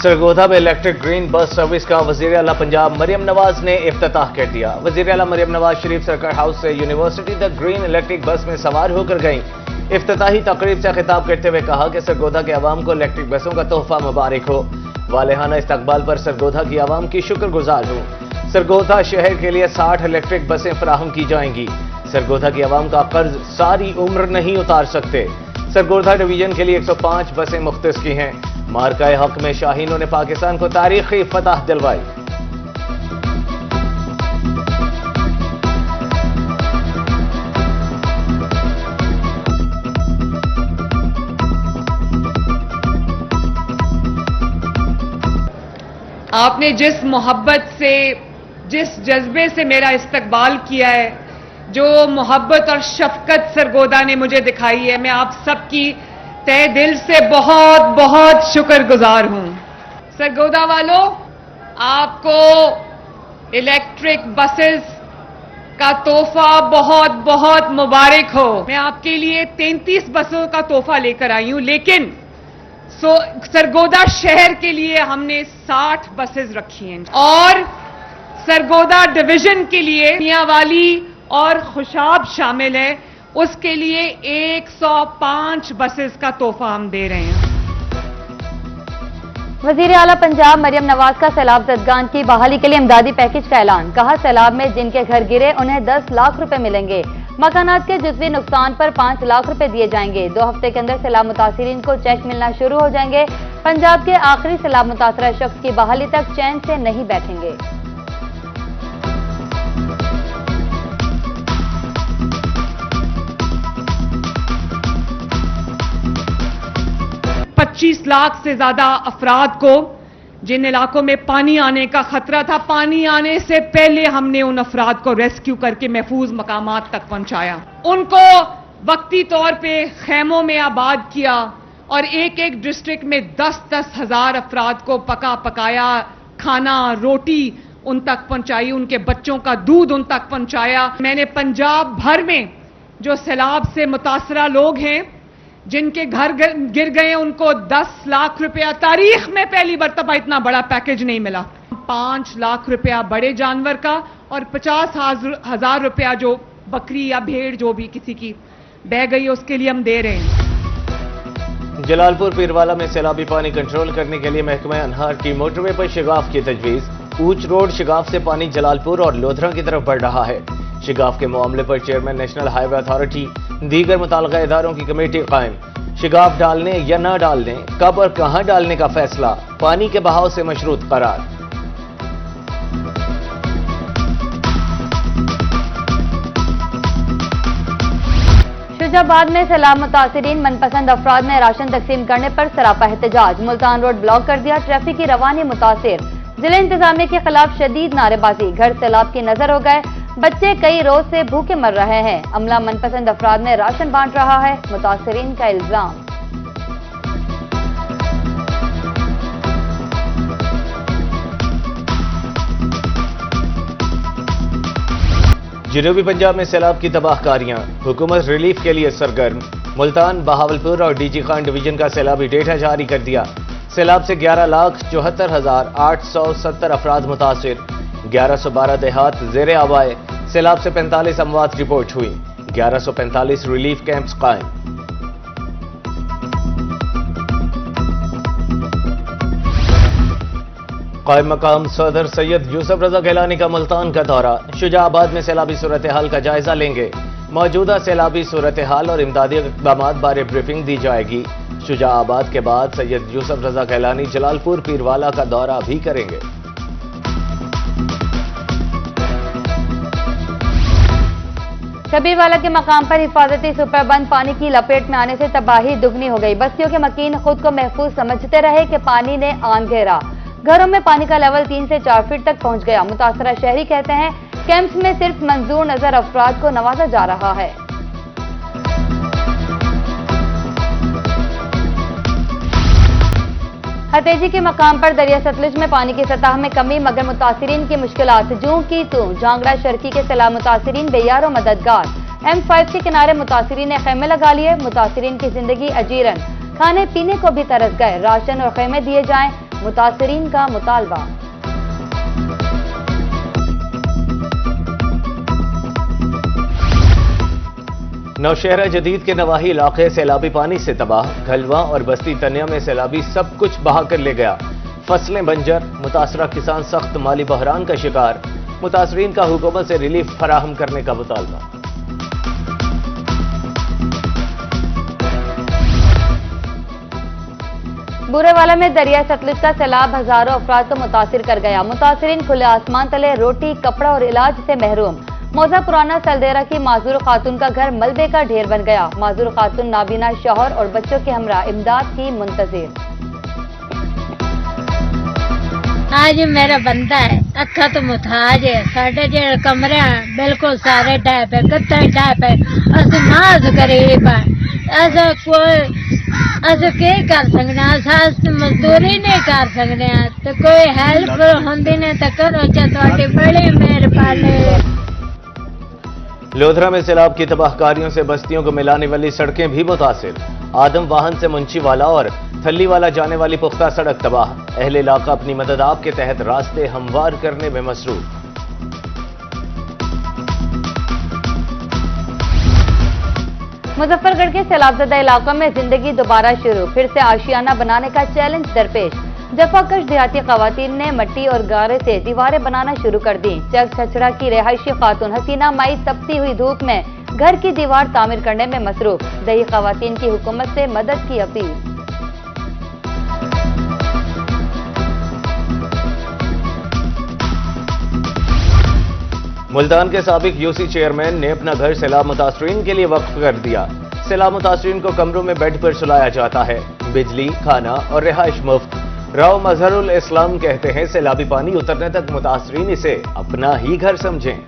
سرگودا میں electric green bus service کا وزیر اعلیٰ پنجاب مریم نواز نے افتتاح کر دیا۔ وزیر اعلیٰ مریم نواز شریف سرکار ہاؤس سے یونیورسٹی تک گرین الیکٹرک بس میں سوار ہو کر گئیں۔ افتتاحی تقریب سے خطاب کرتے ہوئے کہا کہ سرگودا کے عوام کو الیکٹرک بسوں کا تحفہ مبارک ہو۔ والہانہ استقبال پر سرگودا کی عوام کی شکر گزار ہوں۔ سرگودا شہر کے لیے 60 الیکٹرک بسیں فراہم کی جائیں گی۔ سرگودا کی عوام کا قرض ساری عمر نہیں اتار سکتے۔ سرگودا ڈویژن کے لیے 105 بسیں مختص کی ہیں۔ مارکہ حق میں شاہینوں نے پاکستان کو تاریخی فتح دلوائی۔ آپ نے جس محبت سے، جس جذبے سے میرا استقبال کیا ہے، جو محبت اور شفقت سرگودا نے مجھے دکھائی ہے، میں آپ سب کی تہ دل سے بہت بہت شکر گزار ہوں۔ سرگودا والوں، آپ کو الیکٹرک بسز کا تحفہ بہت بہت مبارک ہو۔ میں آپ کے لیے 33 بسوں کا تحفہ لے کر آئی ہوں، لیکن سرگودا شہر کے لیے ہم نے 60 بسز رکھی ہیں، اور سرگودا ڈویژن کے لیے میاں والی اور خوشاب شامل ہے، اس کے لیے 105 بسز کا تحفہ ہم دے رہے ہیں۔ وزیر اعلیٰ پنجاب مریم نواز کا سیلاب زدگان کی بحالی کے لیے امدادی پیکج کا اعلان۔ کہا سیلاب میں جن کے گھر گرے انہیں 10 لاکھ روپے ملیں گے۔ مکانات کے جزوی نقصان پر 5 لاکھ روپے دیے جائیں گے۔ 2 ہفتے کے اندر سیلاب متاثرین کو چیک ملنا شروع ہو جائیں گے۔ پنجاب کے آخری سیلاب متاثرہ شخص کی بحالی تک چین سے نہیں بیٹھیں گے۔ پچیس لاکھ سے زیادہ افراد کو جن علاقوں میں پانی آنے کا خطرہ تھا، پانی آنے سے پہلے ہم نے ان افراد کو ریسکیو کر کے محفوظ مقامات تک پہنچایا، ان کو وقتی طور پہ خیموں میں آباد کیا، اور ایک ایک ڈسٹرکٹ میں 10-10 ہزار افراد کو پکا پکایا کھانا، روٹی ان تک پہنچائی، ان کے بچوں کا دودھ ان تک پہنچایا۔ میں نے پنجاب بھر میں جو سیلاب سے متاثرہ لوگ ہیں، جن کے گھر گر گئے، ان کو 10 لاکھ روپیہ، تاریخ میں پہلی مرتبہ اتنا بڑا پیکج نہیں ملا۔ 5 لاکھ روپیہ بڑے جانور کا اور 50,000 روپیہ جو بکری یا بھیڑ جو بھی کسی کی بہ گئی اس کے لیے ہم دے رہے ہیں۔ جلال پور پیروالا میں سیلابی پانی کنٹرول کرنے کے لیے محکمہ انہار کی موٹر وے پر شگاف کی تجویز۔ اوچ روڈ شگاف سے پانی جلال پور اور لودھرا کی طرف بڑھ رہا ہے۔ شگاف کے معاملے پر چیئرمین نیشنل ہائی وے اتھارٹی، دیگر متعلقہ اداروں کی کمیٹی قائم۔ شگاف ڈالنے یا نہ ڈالنے، کب اور کہاں ڈالنے کا فیصلہ پانی کے بہاؤ سے مشروط قرار۔ شجاع آباد میں سیلاب متاثرین من پسند افراد نے راشن تقسیم کرنے پر سراپا احتجاج۔ ملتان روڈ بلاک کر دیا، ٹریفک کی روانی متاثر۔ ضلع انتظامیہ کے خلاف شدید نعرے بازی، گھر سیلاب کی نظر ہو گئے، بچے کئی روز سے بھوکے مر رہے ہیں۔ عملہ من پسند افراد نے راشن بانٹ رہا ہے، متاثرین کا الزام۔ جنوبی پنجاب میں سیلاب کی تباہ کاریاں، حکومت ریلیف کے لیے سرگرم۔ ملتان، بہاولپور اور ڈی جی خان ڈویژن کا سیلابی ڈیٹا جاری کر دیا۔ سیلاب سے 11,74,870 افراد متاثر، 1112 دیہات زیر آبائے۔ سیلاب سے 45 اموات رپورٹ ہوئی، 1145 ریلیف کیمپس قائم۔ قائم مقام صدر سید یوسف رضا گیلانی کا ملتان کا دورہ، شجاع آباد میں سیلابی صورتحال کا جائزہ لیں گے۔ موجودہ سیلابی صورتحال اور امدادی اقدامات بارے بریفنگ دی جائے گی۔ شجاع آباد کے بعد سید یوسف رضا گیلانی جلال پور پیروالا کا دورہ بھی کریں گے۔ کبیروالا کے مقام پر حفاظتی سپر بند پانی کی لپیٹ میں آنے سے تباہی دگنی ہو گئی۔ بستیوں کے مکین خود کو محفوظ سمجھتے رہے کہ پانی نے آن گھیرا۔ گھروں میں پانی کا لیول 3 سے 4 فٹ تک پہنچ گیا۔ متاثرہ شہری کہتے ہیں کیمپس میں صرف منظور نظر افراد کو نوازا جا رہا ہے۔ ہتیجی کے مقام پر دریا ستلج میں پانی کی سطح میں کمی، مگر متاثرین کی مشکلات جوں کی توں۔ جانگڑہ شرکی کے سیلاب متاثرین بے یار و مددگار۔ M5 کے کنارے متاثرین نے خیمے لگا لیے۔ متاثرین کی زندگی اجیرن، کھانے پینے کو بھی ترس گئے۔ راشن اور خیمے دیے جائیں، متاثرین کا مطالبہ۔ نوشہرہ جدید کے نواحی علاقے سیلابی پانی سے تباہ، گھلواں اور بستی تنیا میں سیلابی سب کچھ بہا کر لے گیا، فصلیں بنجر، متاثرہ کسان سخت مالی بحران کا شکار، متاثرین کا حکومت سے ریلیف فراہم کرنے کا مطالبہ۔ بورے والا میں دریائے ستلج کا سیلاب ہزاروں افراد کو متاثر کر گیا، متاثرین کھلے آسمان تلے روٹی، کپڑا اور علاج سے محروم۔ موزہ پرانا سلدیرہ کی معذور خاتون کا گھر ملبے کا ڈھیر بن گیا، معذور خاتون نابینا شوہر اور بچوں کے ہمراہ امداد کی منتظر۔ آج میرا بندہ ہے اکھا تو محتاج ہے، ساڈے جڑے کمرے ہیں بالکل سارے ڈھہ پے، کتے ڈھہ پے، اسی ماز غریب ہیں، ایسا کی کر سکتے ہیں، ایسا مزدوری نہیں کر سکتے ہیں، تو کوئی ہیلپ ہوندی نہیں تو کرو، تہاڈی بڑی مہربانی۔ لودھرا میں سیلاب کی تباہ کاریوں سے بستیوں کو ملانے والی سڑکیں بھی متاثر، آدم واہن سے منچی والا اور تھلی والا جانے والی پختہ سڑک تباہ، اہل علاقہ اپنی مدد آپ کے تحت راستے ہموار کرنے میں مصروف۔ مظفر گڑھ کے سیلاب زدہ علاقوں میں زندگی دوبارہ شروع، پھر سے آشیانہ بنانے کا چیلنج درپیش، جفا کش دیہاتی خواتین نے مٹی اور گارے سے دیواریں بنانا شروع کر دیں۔ چک چھچڑا کی رہائشی خاتون حسینہ مائی تپتی ہوئی دھوپ میں گھر کی دیوار تعمیر کرنے میں مصروف، دیہی خواتین کی حکومت سے مدد کی اپیل۔ ملتان کے سابق یو سی چیئرمین نے اپنا گھر سیلاب متاثرین کے لیے وقف کر دیا، سیلاب متاثرین کو کمروں میں بیڈ پر سلایا جاتا ہے، بجلی، کھانا اور رہائش مفت۔ راؤ مظہر الاسلام کہتے ہیں سیلابی پانی اترنے تک متاثرین اسے اپنا ہی گھر سمجھیں۔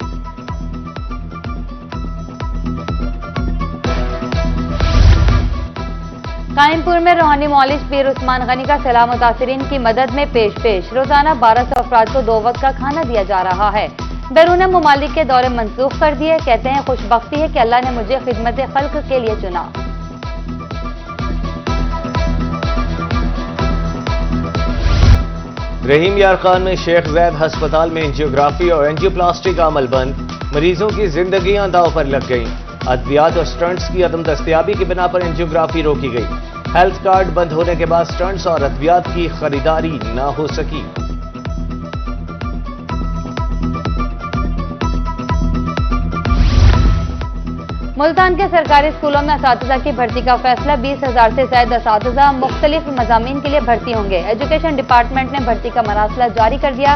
قائم پور میں روحانی معالج پیر عثمان غنی کا سیلاب متاثرین کی مدد میں پیش روزانہ 1200 افراد کو 2 وقت کا کھانا دیا جا رہا ہے۔ بیرون ممالک کے دورے منسوخ کر دیے، کہتے ہیں خوش بختی ہے کہ اللہ نے مجھے خدمت خلق کے لیے چنا۔ رحیم یار خان میں شیخ زید ہسپتال میں انجیوگرافی اور اینجیوپلاسٹی کا عمل بند، مریضوں کی زندگیاں داؤ پر لگ گئیں، ادویات اور سٹنٹس کی عدم دستیابی کی بنا پر اینجیوگرافی روکی گئی، ہیلتھ کارڈ بند ہونے کے بعد سٹنٹس اور ادویات کی خریداری نہ ہو سکی۔ ملتان کے سرکاری اسکولوں میں اساتذہ کی بھرتی کا فیصلہ، 20,000 سے زائد اساتذہ مختلف مضامین کے لیے بھرتی ہوں گے۔ ایجوکیشن ڈپارٹمنٹ نے بھرتی کا مراسلہ جاری کر دیا،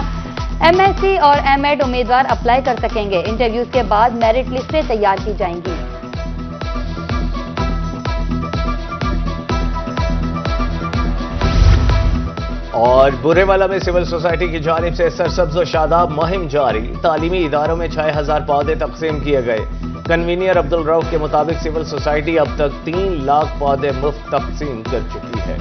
ایم ایس سی اور ایم ایڈ امیدوار اپلائی کر سکیں گے، انٹرویوز کے بعد میرٹ لسٹیں تیار کی جائیں گی۔ اور بورے والا میں سول سوسائٹی کی جانب سے سرسبز و شاداب مہم جاری، تعلیمی اداروں میں 6,000 پودے تقسیم کیے گئے، کنوینئر عبدالرؤف کے مطابق سول سوسائٹی اب تک 3 لاکھ پودے مفت تقسیم کر چکی ہے۔